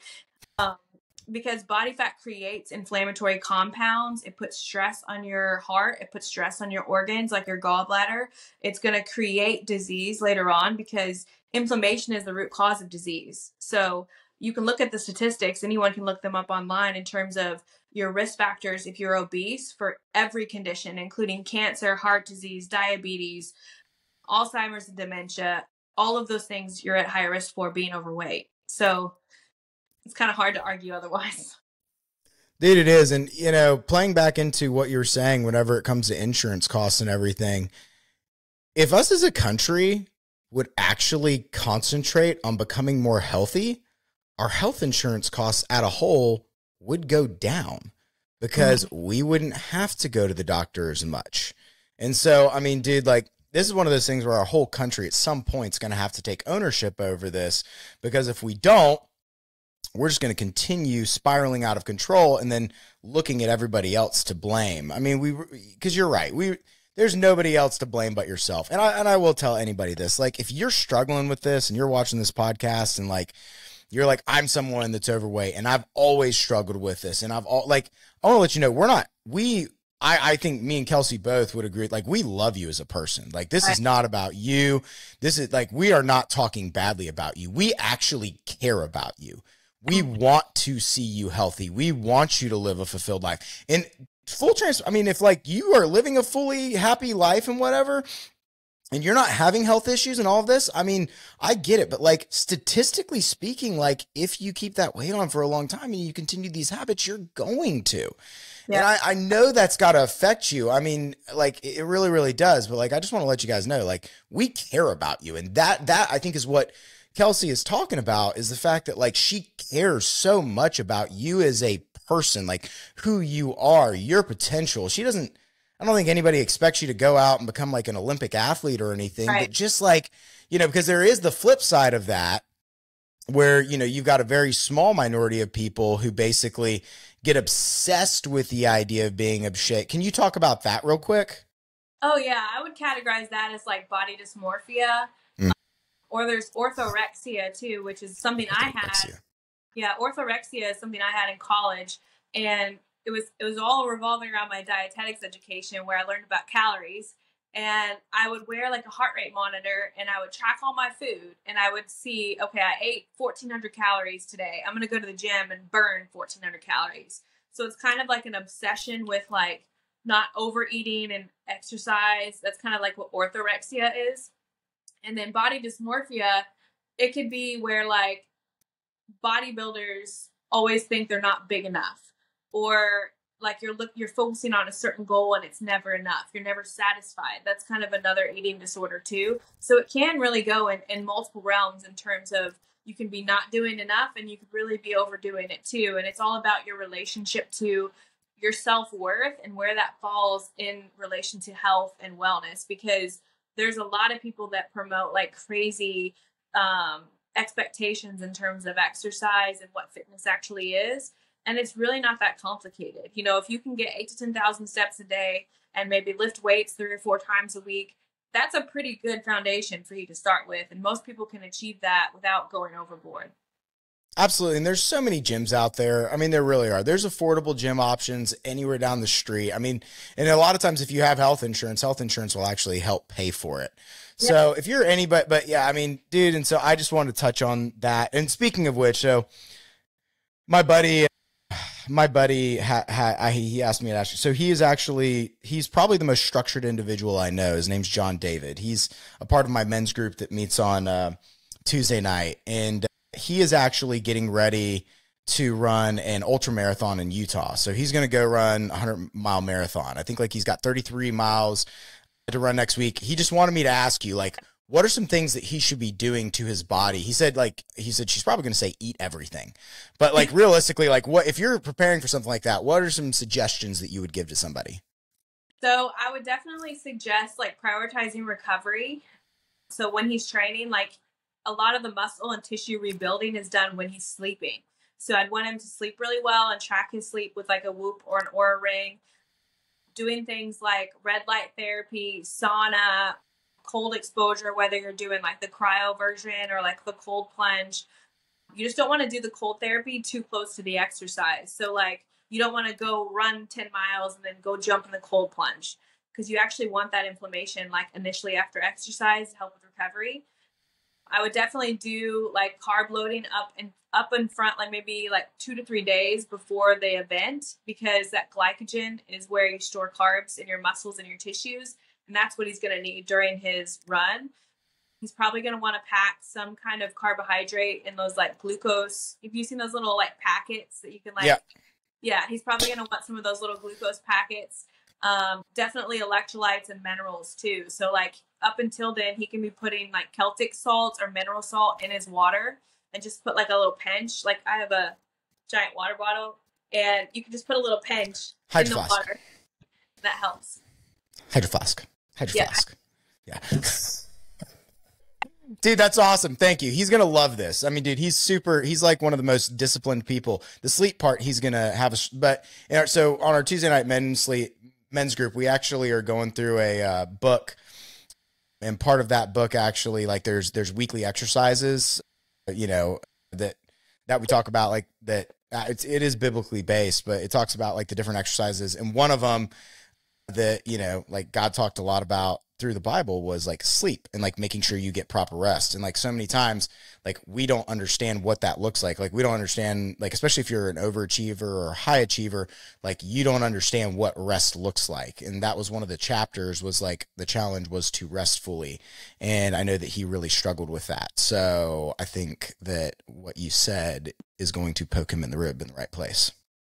Because body fat creates inflammatory compounds. It puts stress on your heart. It puts stress on your organs, like your gallbladder. It's going to create disease later on, because inflammation is the root cause of disease. So you can look at the statistics. Anyone can look them up online in terms of your risk factors if you're obese for every condition, including cancer, heart disease, diabetes, Alzheimer's and dementia. All of those things you're at high risk for being overweight. So it's kind of hard to argue otherwise. Dude, it is. And, you know, playing back into what you're saying, whenever it comes to insurance costs and everything, if us as a country would actually concentrate on becoming more healthy, our health insurance costs at a whole would go down, because we wouldn't have to go to the doctor as much. And so, I mean, dude, like, this is one of those things where our whole country at some point is going to have to take ownership over this, because if we don't, we're just going to continue spiraling out of control and then looking at everybody else to blame. I mean, because you're right. There's nobody else to blame but yourself. And I will tell anybody this, like, if you're struggling with this and you're watching this podcast and like, you're like, I'm someone that's overweight and I've always struggled with this. And I want to let you know, I think me and Kelsey both would agree. Like, we love you as a person. Like, this is not about you. This is like, we are not talking badly about you. We actually care about you. We want to see you healthy. We want you to live a fulfilled life. And I mean, if like you are living a fully happy life and whatever, and you're not having health issues and all of this, I mean, I get it. But like, statistically speaking, like, if you keep that weight on for a long time and you continue these habits, you're going to. Yeah. And I know that's got to affect you. I mean, like, it really, really does. But like, I just want to let you guys know, like, we care about you. And that I think is what Kelsey is talking about, is the fact that like, she cares so much about you as a person, like who you are, your potential. I don't think anybody expects you to go out and become like an Olympic athlete or anything, but just like, you know, because there is the flip side of that, where, you know, you've got a very small minority of people who basically get obsessed with the idea of being shape. Can you talk about that real quick? Oh yeah, I would categorize that as like body dysmorphia. Or there's orthorexia too, which is something I had. Yeah, orthorexia is something I had in college, and it was all revolving around my dietetics education, where I learned about calories. And I would wear like a heart rate monitor, and I would track all my food, and I would see, okay, I ate 1,400 calories today. I'm going to go to the gym and burn 1,400 calories. So it's kind of like an obsession with like not overeating and exercise. That's kind of like what orthorexia is. And then body dysmorphia, it could be where like bodybuilders always think they're not big enough, or like you're focusing on a certain goal and it's never enough. You're never satisfied. That's kind of another eating disorder too. So it can really go in multiple realms, in terms of you can be not doing enough and you could really be overdoing it too. And it's all about your relationship to your self-worth and where that falls in relation to health and wellness, because there's a lot of people that promote like crazy expectations in terms of exercise and what fitness actually is. And it's really not that complicated. You know, if you can get 8,000 to 10,000 steps a day and maybe lift weights 3 or 4 times a week, that's a pretty good foundation for you to start with. And most people can achieve that without going overboard. Absolutely. And there's so many gyms out there. I mean, there really are. There's affordable gym options anywhere down the street. I mean, and a lot of times if you have health insurance will actually help pay for it. Yep. So if you're anybody, but yeah, I mean, dude. And so I just wanted to touch on that. And speaking of which, so my buddy, he asked me to ask you. So he's probably the most structured individual I know. His name's John David. He's a part of my men's group that meets on Tuesday night. And he is actually getting ready to run an ultra marathon in Utah. So he's going to go run a 100-mile marathon. I think like he's got 33 miles to run next week. He just wanted me to ask you, like, what are some things that he should be doing to his body? He said she's probably going to say eat everything, but like realistically, like what, if you're preparing for something like that, what are some suggestions that you would give to somebody? So I would definitely suggest like prioritizing recovery. So when he's training, like a lot of the muscle and tissue rebuilding is done when he's sleeping. So I'd want him to sleep really well and track his sleep with like a Whoop or an Oura Ring. Doing things like red light therapy, sauna, cold exposure, whether you're doing like the cryo version or like the cold plunge. You just don't want to do the cold therapy too close to the exercise. So like you don't want to go run 10 miles and then go jump in the cold plunge, because you actually want that inflammation like initially after exercise to help with recovery. I would definitely do like carb loading up in front, like maybe like 2 to 3 days before the event, because that glycogen is where you store carbs in your muscles and your tissues. And that's what he's going to need during his run. He's probably going to want to pack some kind of carbohydrate in those like glucose. If you've seen those little like packets that you can like, yeah, he's probably going to want some of those little glucose packets. Definitely electrolytes and minerals too. So like up until then, he can be putting like Celtic salt or mineral salt in his water and just put like a little pinch. Like I have a giant water bottle and you can just put a little pinch in the water. That helps. Hydro flask. Yeah. Dude, that's awesome. Thank you. He's going to love this. I mean, dude, he's like one of the most disciplined people. The sleep part, he's going to have so on our Tuesday night men's group, we actually are going through a book, and part of that book actually, like there's weekly exercises, you know, that we talk about, like that it is biblically based, but it talks about like the different exercises. And one of them that, you know, like God talked a lot about through the Bible was like sleep and like making sure you get proper rest. And like so many times, like we don't understand what that looks like. Like we don't understand, like, especially if you're an overachiever or a high achiever, like you don't understand what rest looks like. And that was one of the chapters, was like the challenge was to rest fully. And I know that he really struggled with that. So I think that what you said is going to poke him in the rib in the right place.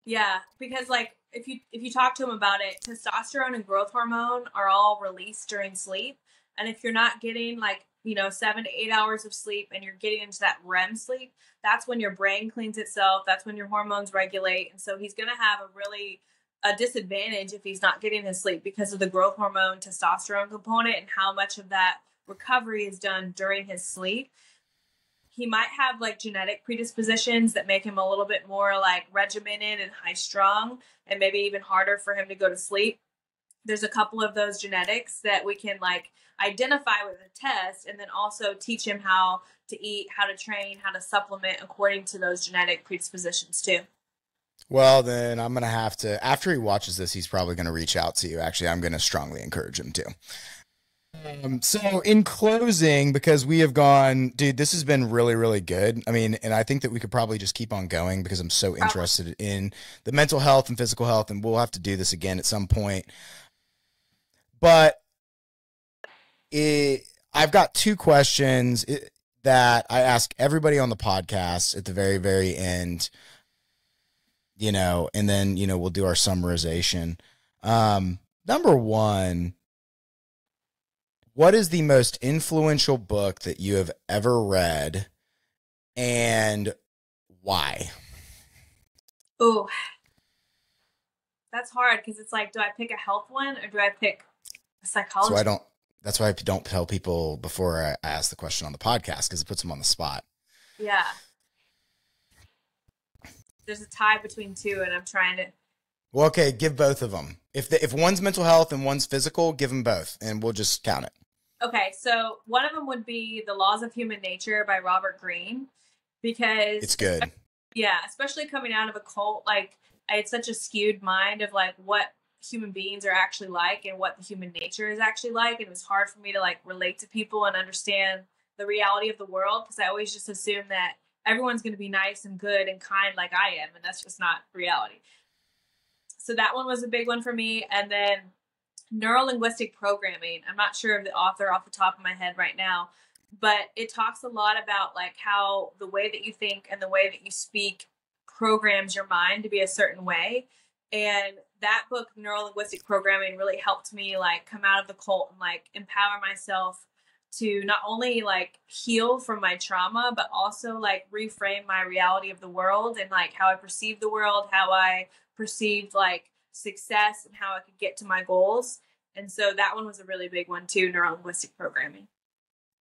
Yeah, because like if you talk to him about it, testosterone and growth hormone are all released during sleep. And if you're not getting like, 7 to 8 hours of sleep and you're getting into that REM sleep, that's when your brain cleans itself. That's when your hormones regulate. And so he's going to have a disadvantage if he's not getting his sleep because of the growth hormone testosterone component and how much of that recovery is done during his sleep. He might have like genetic predispositions that make him a little bit more like regimented and high strung, and maybe even harder for him to go to sleep. There's a couple of those genetics that we can like identify with a test, and then also teach him how to eat, how to train, how to supplement according to those genetic predispositions too. Well, then I'm going to have to, after he watches this, he's probably going to reach out to you. Actually, I'm going to strongly encourage him to. So in closing, because we have gone, dude, this has been really, really good. I mean, and I think that we could probably just keep on going because I'm so interested in the mental health and physical health, and we'll have to do this again at some point. But I've got two questions that I ask everybody on the podcast at the very, very end, and then, we'll do our summarization. Number one, what is the most influential book that you have ever read, and why? Oh, that's hard because it's like, do I pick a health one or do I pick a psychology? That's why I don't tell people before I ask the question on the podcast, because it puts them on the spot. Yeah. There's a tie between two, and I'm trying to. Well, okay, give both of them. If one's mental health and one's physical, give them both, and we'll just count it. Okay, so one of them would be The Laws of Human Nature by Robert Greene, because it's good. Yeah, especially coming out of a cult, like I had such a skewed mind of like what human beings are actually like and what the human nature is actually like, and it was hard for me to like relate to people and understand the reality of the world, because I always just assume that everyone's going to be nice and good and kind like I am, and that's just not reality. So that one was a big one for me. And then Neurolinguistic Programming. I'm not sure of the author off the top of my head right now, but it talks a lot about like how the way that you think and the way that you speak programs your mind to be a certain way. And that book, Neuro-Linguistic Programming, really helped me like come out of the cult and like empower myself to not only like heal from my trauma, but also like reframe my reality of the world and like how I perceive the world, how I perceived like success and how I could get to my goals. And so that one was a really big one too, Neuro-Linguistic Programming.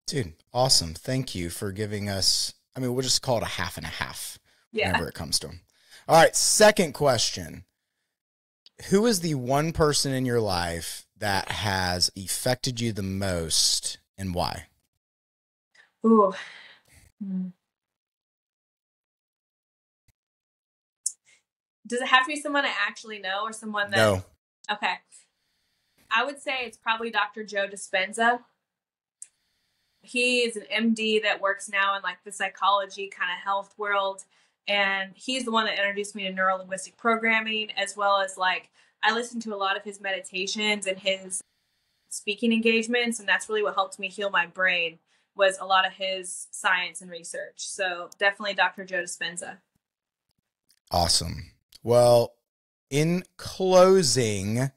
Dude, awesome. Thank you for giving us, I mean, we'll just call it a half and a half whenever it comes to them. All right, second question. Who is the one person in your life that has affected you the most and why? Ooh. Does it have to be someone I actually know or someone that? No. Okay. I would say it's probably Dr. Joe Dispenza. He is an MD that works now in like the psychology kind of health world. And he's the one that introduced me to neuro-linguistic programming, as well as like, I listened to a lot of his meditations and his speaking engagements. And that's really what helped me heal my brain, was a lot of his science and research. So definitely Dr. Joe Dispenza. Awesome. Well, in closing,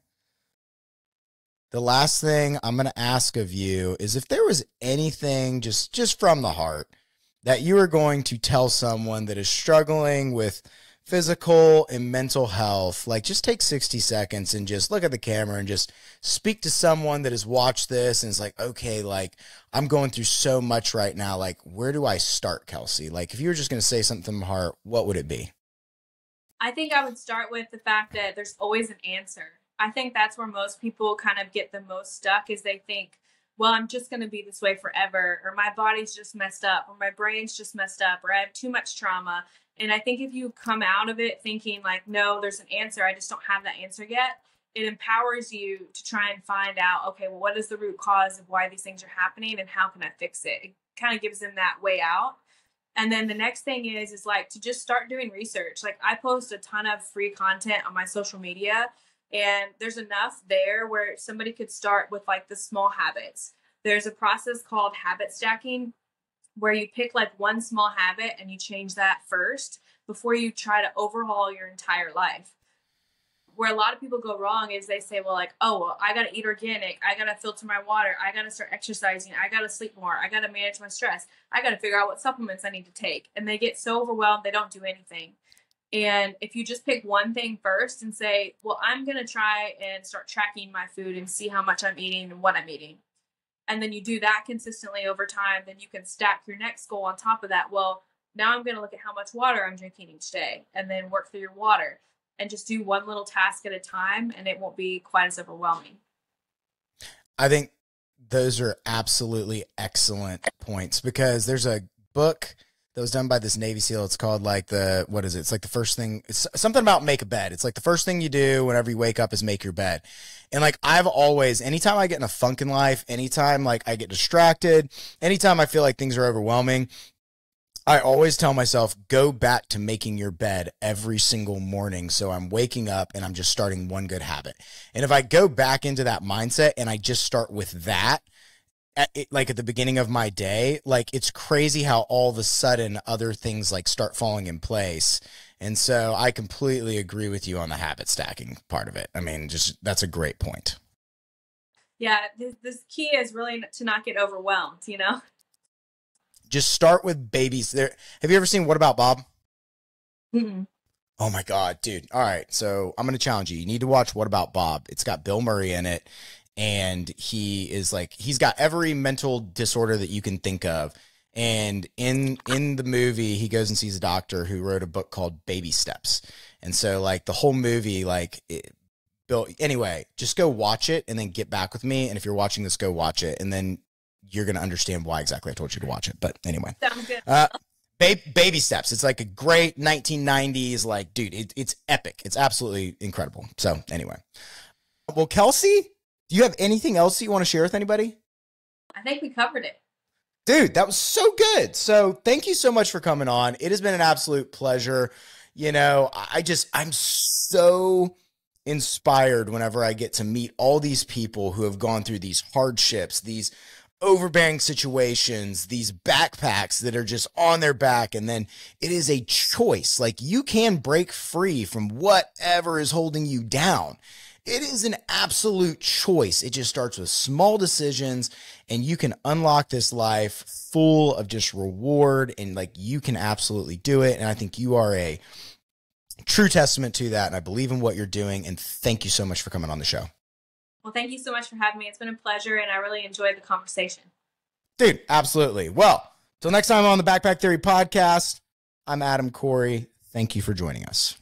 the last thing I'm going to ask of you is if there was anything just from the heart that you are going to tell someone that is struggling with physical and mental health, like just take 60 seconds and just look at the camera and just speak to someone that has watched this and is like, okay, like I'm going through so much right now. Like, where do I start, Kelsey? Like, if you were just going to say something from the heart, what would it be? I think I would start with the fact that there's always an answer. I think that's where most people kind of get the most stuck, is they think, well, I'm just going to be this way forever, or my body's just messed up, or my brain's just messed up, or I have too much trauma. And I think if you come out of it thinking like, no, there's an answer, I just don't have that answer yet, it empowers you to try and find out, okay, well, what is the root cause of why these things are happening and how can I fix it? It kind of gives them that way out. And then the next thing is like to just start doing research. Like I post a ton of free content on my social media, and there's enough there where somebody could start with like the small habits. There's a process called habit stacking where you pick like one small habit and you change that first before you try to overhaul your entire life. Where a lot of people go wrong is they say, well, like, oh, well, I got to eat organic. I got to filter my water. I got to start exercising. I got to sleep more. I got to manage my stress. I got to figure out what supplements I need to take. And they get so overwhelmed, they don't do anything. And if you just pick one thing first and say, well, I'm going to try and start tracking my food and see how much I'm eating and what I'm eating. And then you do that consistently over time, then you can stack your next goal on top of that. Well, now I'm going to look at how much water I'm drinking each day and then work through your water. And just do one little task at a time, and it won't be quite as overwhelming. I think those are absolutely excellent points, because there's a book that was done by this Navy SEAL. It's called like what is it? It's like the first thing, it's something about make a bed. It's like the first thing you do whenever you wake up is make your bed. And like, I've always, anytime I get in a funk in life, anytime like I get distracted, anytime I feel like things are overwhelming, I always tell myself, go back to making your bed every single morning. So I'm waking up and I'm just starting one good habit. And if I go back into that mindset and I just start with that, like at the beginning of my day, like it's crazy how all of a sudden other things like start falling in place. And so I completely agree with you on the habit stacking part of it. I mean, just that's a great point. Yeah, this key is really to not get overwhelmed, you know? Just start with babies. There. Have you ever seen What About Bob? Mm-hmm. Oh my God, dude. All right. So I'm going to challenge you. You need to watch What About Bob. It's got Bill Murray in it. And he is like, he's got every mental disorder that you can think of. And in the movie, he goes and sees a doctor who wrote a book called Baby Steps. And so like the whole movie, like Bill, anyway, just go watch it and then get back with me. And if you're watching this, go watch it. And then you're going to understand why exactly I told you to watch it. But anyway, sounds good. Baby Steps. It's like a great 1990s, like, dude, it's epic. It's absolutely incredible. So anyway, well, Kelsey, do you have anything else you want to share with anybody? I think we covered it. Dude, that was so good. So thank you so much for coming on. It has been an absolute pleasure. You know, I'm so inspired whenever I get to meet all these people who have gone through these hardships, these overbearing situations, these backpacks that are just on their back. And then it is a choice. Like, you can break free from whatever is holding you down. It is an absolute choice. It just starts with small decisions, and you can unlock this life full of just reward, and like, you can absolutely do it. And I think you are a true testament to that. And I believe in what you're doing. And thank you so much for coming on the show. Well, thank you so much for having me. It's been a pleasure, and I really enjoyed the conversation. Dude, absolutely. Well, till next time on the Backpack Theory podcast, I'm Adam Corey. Thank you for joining us.